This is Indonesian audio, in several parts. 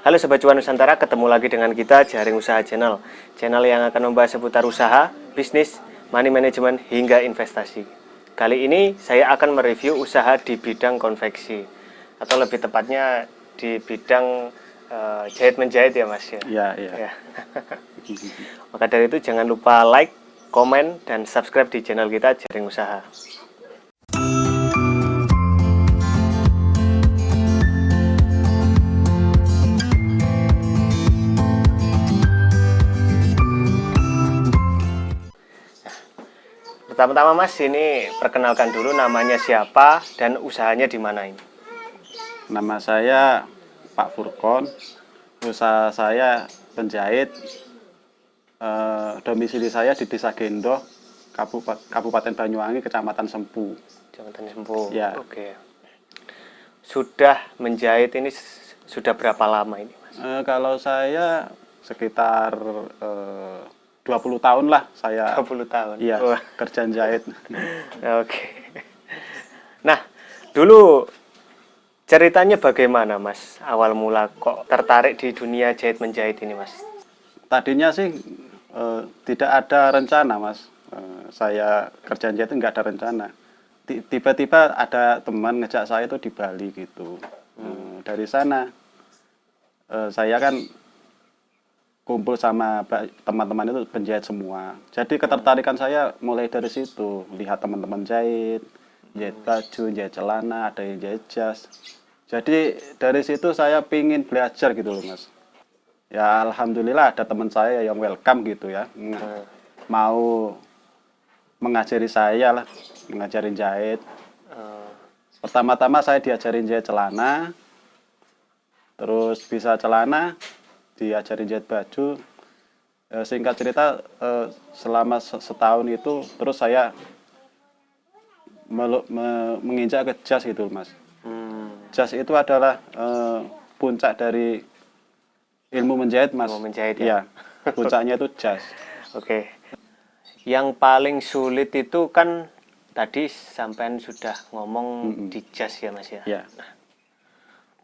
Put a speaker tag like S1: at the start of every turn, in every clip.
S1: Halo Sobat Cuan Nusantara, ketemu lagi dengan kita Jaring Usaha Channel. Channel yang akan membahas seputar usaha, bisnis, money management, hingga investasi. Kali ini saya akan mereview usaha di bidang konveksi, atau lebih tepatnya di bidang jahit-menjahit ya Mas ya.
S2: Iya.
S1: Maka dari itu jangan lupa like, komen, dan subscribe di channel kita Jaring Usaha. Pertama-tama Mas, ini perkenalkan dulu namanya siapa dan usahanya di mana ini.
S2: Nama saya Pak Furkon. Usaha saya penjahit. Domisili saya di Desa Gendoh, Kabupaten Banyuwangi, Kecamatan Sempu.
S1: Jabatan Sempu.
S2: Ya.
S1: Oke. Sudah menjahit ini sudah berapa lama ini Mas?
S2: Kalau saya sekitar 20 tahun lah saya
S1: 20 tahun.
S2: iya,
S1: Wah.
S2: kerjaan jahit.
S1: Oke. Nah, dulu ceritanya bagaimana Mas? Awal mula kok tertarik di dunia jahit menjahit ini Mas?
S2: Tadinya sih tidak ada rencana, Mas. Saya kerjaan jahit nggak ada rencana. Tiba-tiba ada teman ngejak saya itu di Bali gitu. Dari sana saya kan kumpul sama teman-teman itu penjahit semua. Jadi ketertarikan saya mulai dari situ. Lihat teman-teman jahit baju, jahit celana, ada yang jahit jas. Jadi dari situ saya pingin belajar gitu loh Mas. Ya alhamdulillah ada teman saya yang welcome gitu ya. Mau mengajari saya lah, mengajarin jahit. Pertama-tama saya diajarin jahit celana. Terus bisa celana, diajarin jahit baju. Singkat cerita selama setahun itu terus saya menginjak ke jas gitu Mas. Jas itu adalah puncak dari ilmu menjahit Mas.
S1: Ilmu menjahit ya?
S2: Iya, puncaknya itu jas.
S1: Oke. Yang paling sulit itu kan tadi sampean sudah ngomong di jas ya Mas ya.
S2: Iya.
S1: Nah,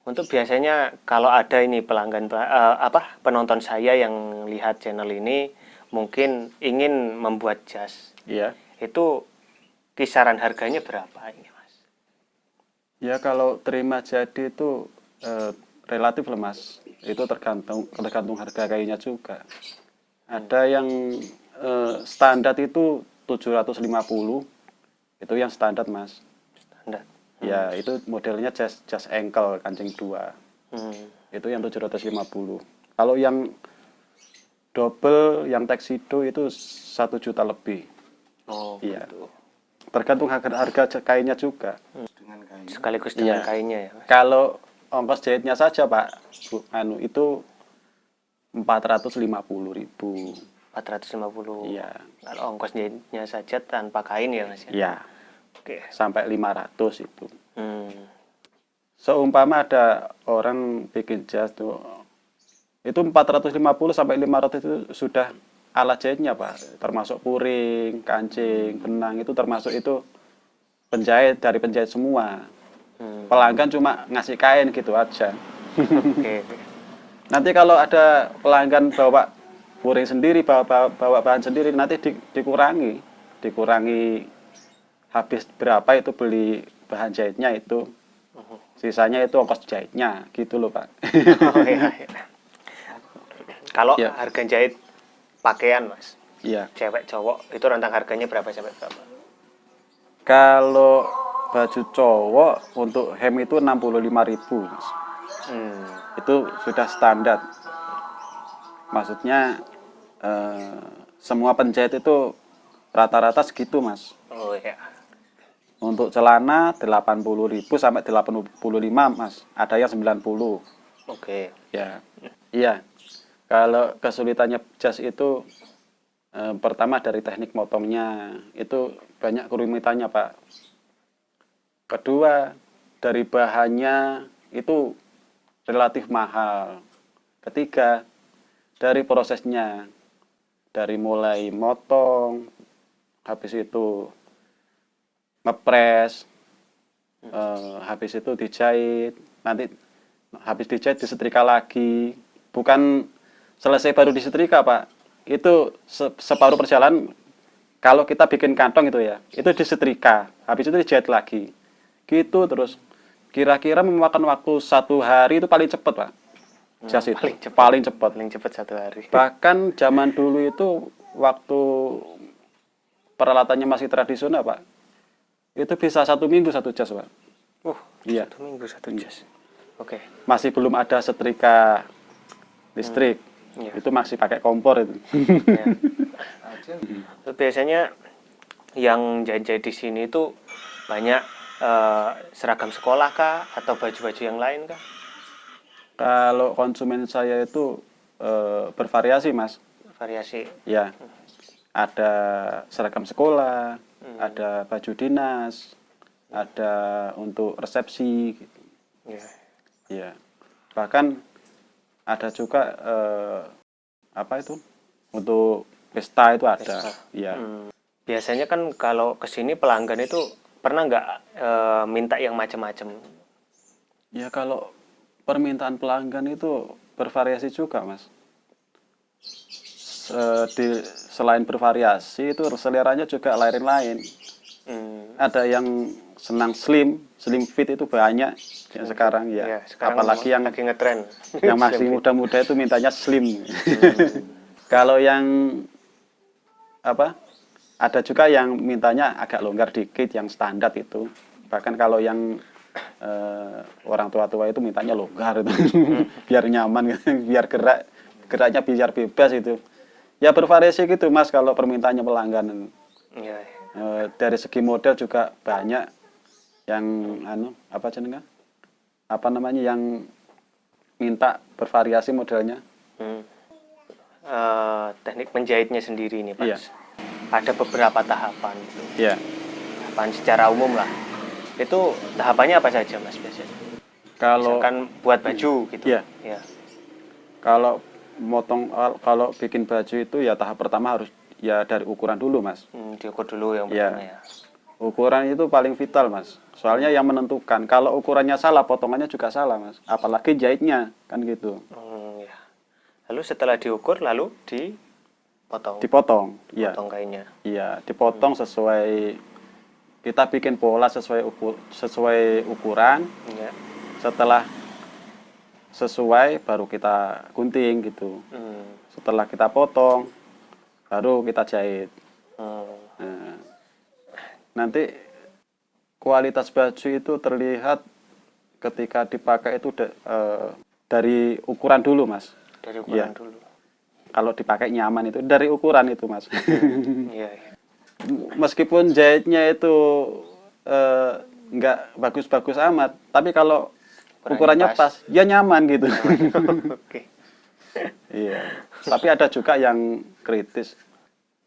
S1: untuk biasanya kalau ada ini pelanggan penonton saya yang lihat channel ini mungkin ingin membuat jas.
S2: Iya.
S1: Itu kisaran harganya berapa ini Mas?
S2: Ya kalau terima jadi itu relatif lah Mas. Itu tergantung harga kayunya juga. Ada yang standar itu 750. Itu yang standar Mas.
S1: Standar.
S2: Ya, itu modelnya jas ankle kancing 2. Itu yang 750. Kalau yang double, yang tuxedo itu 1 juta lebih.
S1: Oh,
S2: iya.
S1: gitu.
S2: Tergantung harga kainnya juga.
S1: Sekaligus dengan kainnya ya Mas?
S2: Kalau ongkos jahitnya saja Pak, itu 450.000.
S1: 450.
S2: Iya.
S1: Kalau ongkos jahitnya saja tanpa kain ya Mas ya?
S2: Iya.
S1: Oke.
S2: Sampai 500 itu.
S1: Seumpama
S2: ada orang bikin jas tuh, itu 450 sampai 500 itu sudah alat jahitnya Pak, termasuk puring, kancing, benang, itu termasuk itu dari penjahit semua. Pelanggan cuma ngasih kain gitu aja.
S1: Oke.
S2: Nanti kalau ada pelanggan bawa puring sendiri, bawa bahan sendiri, nanti dikurangi habis berapa itu beli bahan jahitnya itu. Sisanya itu ongkos jahitnya gitu loh Pak.
S1: Oh, iya. Kalau harga jahit pakaian Mas, cewek cowok itu rentang harganya berapa sampai berapa?
S2: Kalau baju cowok untuk hem itu 65.000 Mas. Itu sudah standar. Maksudnya semua penjahit itu rata-rata segitu Mas.
S1: Oh iya.
S2: Untuk celana 80.000 sampai 85 Mas. Ada yang 90.
S1: Oke.
S2: Ya. Iya. Kalau kesulitannya jas itu pertama dari teknik motongnya, itu banyak kerumitannya Pak. Kedua, dari bahannya itu relatif mahal. Ketiga, dari prosesnya, dari mulai motong, habis itu ngepres, habis itu dijahit, nanti habis dijahit disetrika lagi. Bukan selesai baru disetrika, Pak. Itu separuh perjalanan kalau kita bikin kantong itu ya, itu disetrika, habis itu dijahit lagi. Gitu terus. Kira-kira memakan waktu 1 hari itu paling cepat, Pak. Jas itu paling cepat.
S1: Paling cepat 1 hari.
S2: Bahkan zaman dulu itu waktu peralatannya masih tradisional, Pak. Itu bisa 1 minggu 1 jas, Pak. Iya.
S1: 1 minggu 1 jas. Oke.
S2: Masih belum ada setrika listrik.
S1: Iya.
S2: Itu masih pakai kompor itu.
S1: Ya. Terus biasanya yang jahit-jahit di sini itu banyak seragam sekolah kah atau baju-baju yang lain kah?
S2: Kalau konsumen saya itu bervariasi, Mas.
S1: Variasi.
S2: Ya. Ada seragam sekolah, ada baju dinas, ada untuk resepsi gitu.
S1: Ya.
S2: Ya. Bahkan ada juga apa itu? Untuk pesta itu ada.
S1: Pesta.
S2: Ya.
S1: Biasanya kan kalau kesini pelanggan itu pernah nggak minta yang macam-macam?
S2: Ya kalau permintaan pelanggan itu bervariasi juga, Mas. Selain bervariasi itu seleranya juga lain-lain. Ada yang senang slim fit itu banyak yang sekarang ya.
S1: Ya, sekarang
S2: apalagi yang
S1: lagi ngetren.
S2: yang masih muda-muda itu mintanya slim. Kalau yang apa? Ada juga yang mintanya agak longgar dikit, yang standar itu. Bahkan kalau yang orang tua-tua itu mintanya longgar itu, biar nyaman, biar geraknya biar bebas itu. Ya bervariasi gitu, Mas, kalau permintaannya pelanggan.
S1: Ya.
S2: Dari segi model juga banyak yang apa namanya yang minta bervariasi modelnya.
S1: Teknik menjahitnya sendiri nih, Pak.
S2: Iya.
S1: Ada beberapa tahapan gitu.
S2: Iya.
S1: Tahapan secara umum lah. Itu tahapannya apa saja, Mas, biasanya?
S2: Kalau
S1: Misalkan buat baju gitu.
S2: Iya.
S1: Ya.
S2: Kalau bikin baju itu ya tahap pertama harus ya dari ukuran dulu, Mas.
S1: Diukur dulu yang
S2: Iya.
S1: pertama ya.
S2: Ukuran itu paling vital, Mas. Soalnya yang menentukan. Kalau ukurannya salah, potongannya juga salah, Mas. Apalagi jahitnya, kan gitu.
S1: Ya. Lalu setelah diukur, lalu dipotong.
S2: Dipotong, iya.
S1: Potong kainnya.
S2: Iya, dipotong sesuai kita bikin pola sesuai ukuran.
S1: Ya.
S2: Setelah sesuai baru kita gunting gitu. Setelah kita potong baru kita jahit. Nah, nanti kualitas baju itu terlihat ketika dipakai itu dari ukuran dulu, Mas.
S1: Dari ukuran
S2: Iya.
S1: dulu.
S2: Kalau dipakai nyaman itu dari ukuran itu, Mas.
S1: Iya.
S2: Meskipun jahitnya itu nggak bagus-bagus amat, tapi kalau ukurannya pas, ya nyaman gitu.
S1: Oke.
S2: Iya. Tapi ada juga yang kritis.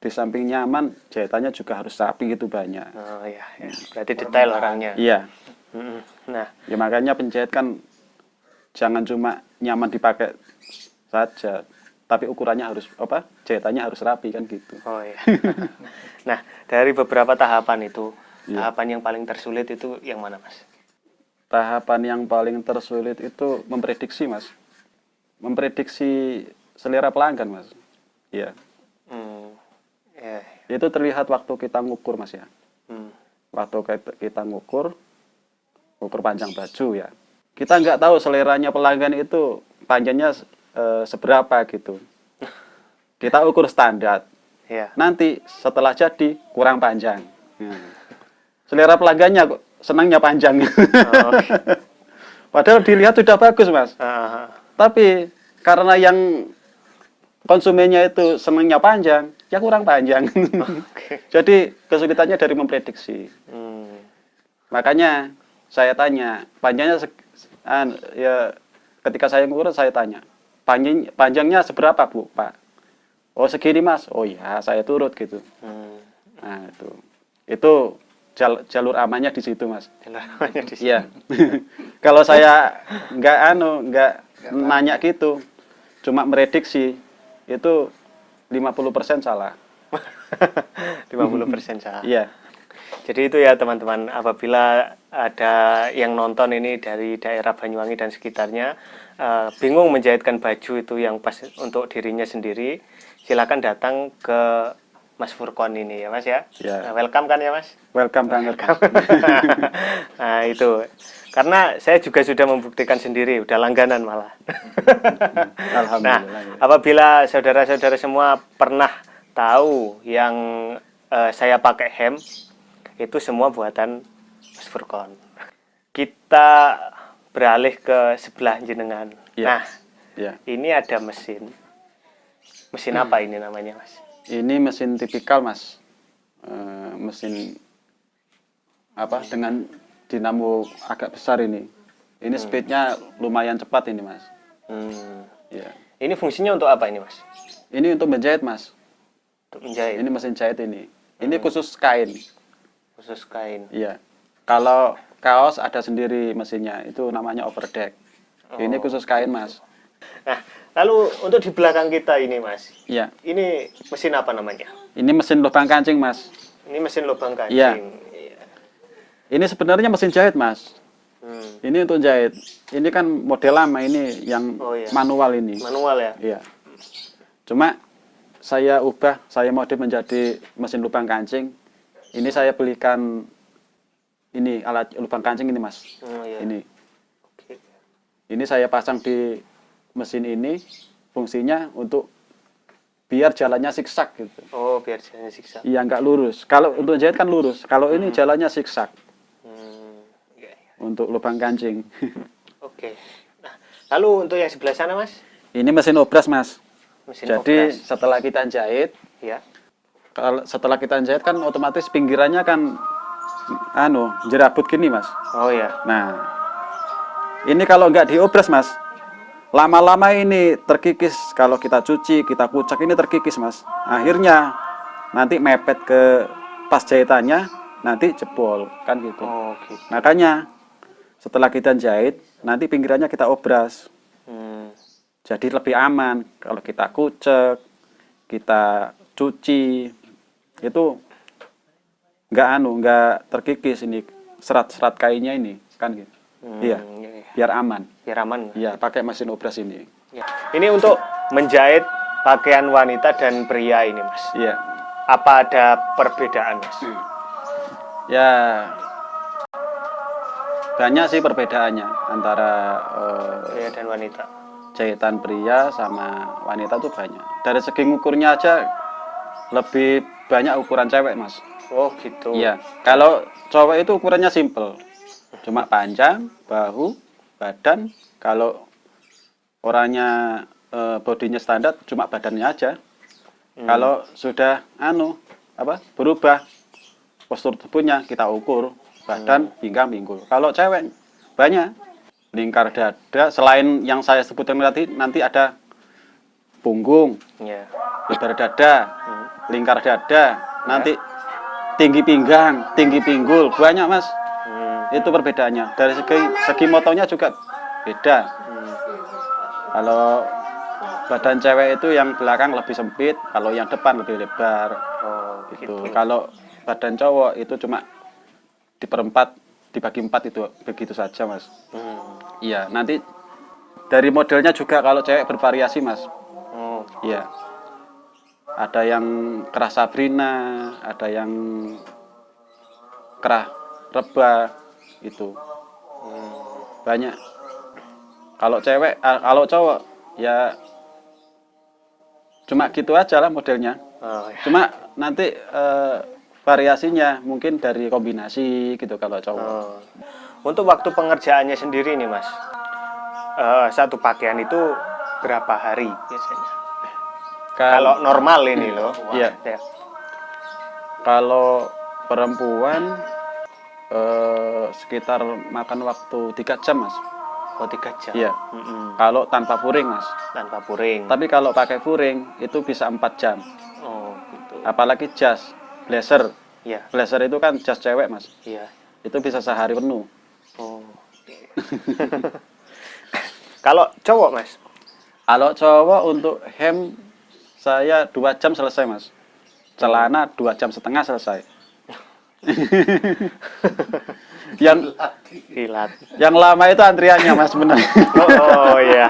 S2: Di samping nyaman, jahitannya juga harus rapi gitu banyak.
S1: Oh iya, ya. Berarti detail orangnya.
S2: Iya.
S1: Nah,
S2: Ya makanya penjahit kan jangan cuma nyaman dipakai saja, tapi ukurannya harus jahitannya harus rapi kan gitu.
S1: oh iya. Nah, dari beberapa tahapan itu,
S2: Iya.
S1: tahapan yang paling tersulit itu yang mana, Mas?
S2: Tahapan yang paling tersulit itu memprediksi, Mas. Memprediksi selera pelanggan, Mas. Iya.
S1: Ya.
S2: Itu terlihat waktu kita ngukur, Mas ya. Waktu kita ngukur panjang baju ya. Kita nggak tahu seleranya pelanggan itu panjangnya seberapa gitu. Kita ukur standar.
S1: Ya.
S2: Nanti setelah jadi kurang panjang. Selera pelanggannya kok senangnya panjang. Padahal dilihat sudah bagus, Mas. Tapi karena yang konsumennya itu senangnya panjang, ya kurang panjang. Jadi kesulitannya dari memprediksi. Makanya saya tanya, panjangnya ya ketika saya ngukur saya tanya, panjangnya seberapa, Bu, Pak? Oh, segini, Mas. Oh ya, saya turut gitu. Nah, itu jalur amannya di situ, Mas.
S1: Jalur amannya di situ.
S2: Iya. Kalau saya nggak nanya gitu, cuma merediksi, itu 50% salah.
S1: 50% salah.
S2: Iya.
S1: Jadi itu ya teman-teman, apabila ada yang nonton ini dari daerah Banyuwangi dan sekitarnya, bingung menjahitkan baju itu yang pas untuk dirinya sendiri, silakan datang ke Mas Furkon ini ya Mas ya.
S2: Ya.
S1: Nah, welcome kan ya Mas?
S2: Welcome banget. Mas.
S1: Nah itu, karena saya juga sudah membuktikan sendiri, udah langganan malah. Nah,
S2: Alhamdulillah. Ya.
S1: apabila saudara-saudara semua pernah tahu yang saya pakai hem, itu semua buatan Mas Furkon. Kita beralih ke sebelah jenengan.
S2: Ya.
S1: Nah,
S2: Ya.
S1: ini ada mesin. Mesin apa ini namanya, Mas?
S2: Ini mesin tipikal, Mas. Mesin apa dengan dinamo agak besar ini. Ini speednya lumayan cepat ini, Mas. Ya.
S1: Ini fungsinya untuk apa ini, Mas?
S2: Ini untuk menjahit, Mas.
S1: Untuk menjahit.
S2: Ini mesin jahit ini. Ini khusus kain.
S1: Khusus kain.
S2: Iya. Kalau kaos ada sendiri mesinnya, itu namanya overdeck. Ini khusus kain, Mas.
S1: Nah, lalu untuk di belakang kita ini, Mas.
S2: Iya.
S1: Ini mesin apa namanya?
S2: Ini mesin lubang kancing, Mas.
S1: Ini mesin lubang kancing.
S2: Iya. Ini sebenarnya mesin jahit, Mas. Ini untuk jahit. Ini kan model lama ini yang manual ini.
S1: Manual ya?
S2: Iya. Cuma saya ubah, saya modif menjadi mesin lubang kancing. Ini saya belikan ini alat lubang kancing ini, Mas.
S1: Iya.
S2: Ini.
S1: Oke.
S2: Ini saya pasang di mesin ini, fungsinya untuk biar jalannya siksak gitu.
S1: Oh, biar jalannya siksa.
S2: Iya, nggak lurus. Kalau untuk jahit kan lurus. Kalau ini jalannya siksak
S1: Iya, iya.
S2: untuk lubang kancing.
S1: Oke. Nah, lalu untuk yang sebelah sana, Mas?
S2: Ini mesin obras, Mas.
S1: Mesin
S2: Jadi
S1: obras.
S2: setelah kita jahit,
S1: Ya.
S2: setelah kita jahit kan otomatis pinggirannya kan jerabut gini, Mas.
S1: Oh ya.
S2: Nah, ini kalau nggak diobras, Mas, lama-lama ini terkikis. Kalau kita cuci, kita kucek, ini terkikis, Mas. Akhirnya nanti mepet ke pas jahitannya, nanti jebol, kan gitu.
S1: Oh, gitu.
S2: Makanya setelah kita jahit, nanti pinggirannya kita obras. Jadi lebih aman. Kalau kita kucek, kita cuci, itu nggak terkikis ini serat-serat kainnya ini, kan gitu. Iya, biar aman.
S1: Biar aman.
S2: Iya, pakai mesin obras ini.
S1: Ya. Ini untuk menjahit pakaian wanita dan pria ini, Mas.
S2: Iya.
S1: Apa ada perbedaan, Mas?
S2: Ya, banyak sih perbedaannya antara
S1: Pria dan wanita.
S2: jahitan pria sama wanita tuh banyak. Dari segi ukurnya aja lebih banyak ukuran cewek, Mas.
S1: Oh, gitu.
S2: Iya. Kalau cowok itu ukurannya simple. Cuma panjang, bahu, badan. Kalau orangnya bodinya standar, cuma badannya aja. Kalau sudah berubah postur tubuhnya, kita ukur badan, pinggang, pinggul. Kalau cewek banyak lingkar dada, selain yang saya sebutkan tadi, nanti ada punggung,
S1: Ya.
S2: lebar dada, lingkar dada, nanti tinggi pinggang, tinggi pinggul, banyak, Mas. Itu perbedaannya. Dari segi motonya juga beda. Kalau badan cewek itu yang belakang lebih sempit, kalau yang depan lebih lebar.
S1: Oh,
S2: Gitu. Kalau badan cowok itu cuma diperempat, dibagi 4 itu begitu saja, Mas. Iya, nanti dari modelnya juga kalau cewek bervariasi, Mas.
S1: Oh.
S2: Iya. Ada yang kerah Sabrina, ada yang kerah Reba, itu. Banyak. Kalau cewek, kalau cowok ya cuma gitu aja lah modelnya.
S1: Oh, ya.
S2: Cuma nanti variasinya mungkin dari kombinasi gitu kalau cowok.
S1: Oh. Untuk waktu pengerjaannya sendiri nih, Mas. Satu pakaian itu berapa hari biasanya? Kalau normal ini loh. Wah,
S2: Iya.
S1: Ya.
S2: Kalau perempuan sekitar makan waktu 3 jam, Mas.
S1: Oh, 3 jam.
S2: Iya. Kalau tanpa puring, Mas.
S1: Tanpa puring.
S2: Tapi kalau pakai puring itu bisa 4 jam.
S1: Oh, gitu.
S2: Apalagi jas, blazer.
S1: Iya.
S2: Blazer itu kan jas cewek, Mas.
S1: Iya.
S2: Itu bisa sehari penuh.
S1: Oh. Kalau cowok, Mas?
S2: Kalau cowok untuk hem saya 2 jam selesai, Mas. Celana 2,5 jam selesai. Yang
S1: Kilat.
S2: yang lama itu antriannya Mas sebenarnya.
S1: Oh iya.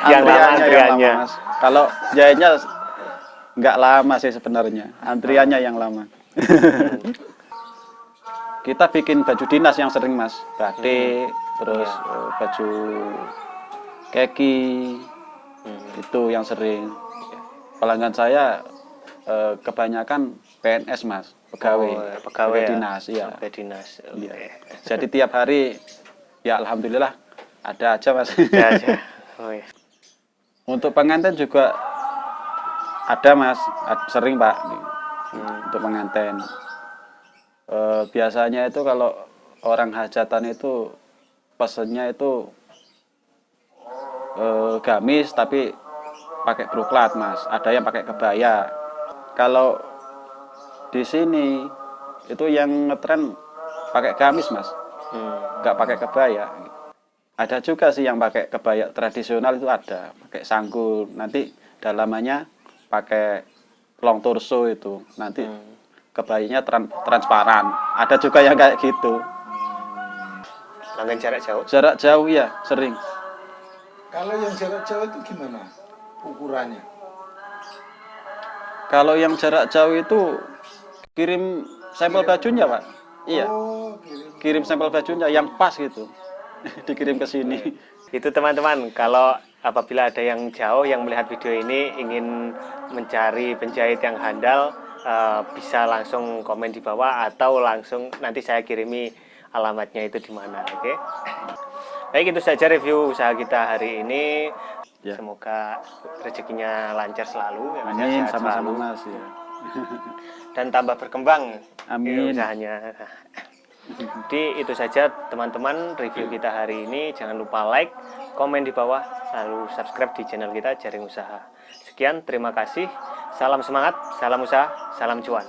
S1: Yang lama
S2: Yang
S1: antriannya.
S2: lama, Mas. Kalau jahitnya nggak lama sih sebenarnya. Antriannya yang lama. Kita bikin baju dinas yang sering Mas. Batik, terus baju kaki. Itu yang sering. Pelanggan saya kebanyakan PNS Mas, pegawai,
S1: Oh, pegawai ya?
S2: dinas, ya.
S1: Pegawai dinas.
S2: Iya.
S1: Oke.
S2: Jadi tiap hari ya alhamdulillah ada aja Mas.
S1: Ya, aja. Oh iya.
S2: Untuk pengantin juga ada Mas, sering Pak untuk pengantin. Biasanya itu kalau orang hajatan itu pesennya itu gamis tapi pakai broklat Mas, ada yang pakai kebaya. Kalau di sini itu yang ngetren pakai gamis Mas, nggak pakai kebaya. Ada juga sih yang pakai kebaya tradisional itu ada, pakai sanggul. Nanti dalamannya pakai long torso itu. Nanti kebayanya transparan. Ada juga yang kayak gitu.
S1: Pelanggan jarak jauh.
S2: Jarak jauh ya sering.
S3: Kalau yang jarak jauh itu gimana ukurannya?
S2: Kalau yang jarak jauh itu kirim sampel bajunya Pak. Iya,
S3: Oh,
S2: kirim sampel bajunya yang pas gitu. Dikirim ke sini.
S1: Itu teman-teman, kalau apabila ada yang jauh yang melihat video ini ingin mencari penjahit yang handal, bisa langsung komen di bawah atau langsung nanti saya kirimi alamatnya itu di mana, oke? Baik, itu saja review usaha kita hari ini.
S2: Ya.
S1: Semoga rezekinya lancar selalu, yang ada
S2: Amin,
S1: sehat
S2: sama-sama
S1: selalu,
S2: Mas ya.
S1: dan tambah berkembang
S2: Amin.
S1: usahanya. Jadi itu saja teman-teman review kita hari ini. Jangan lupa like, komen di bawah, lalu subscribe di channel kita Jaring Usaha. Sekian, terima kasih. Salam semangat, salam usaha, salam cuan.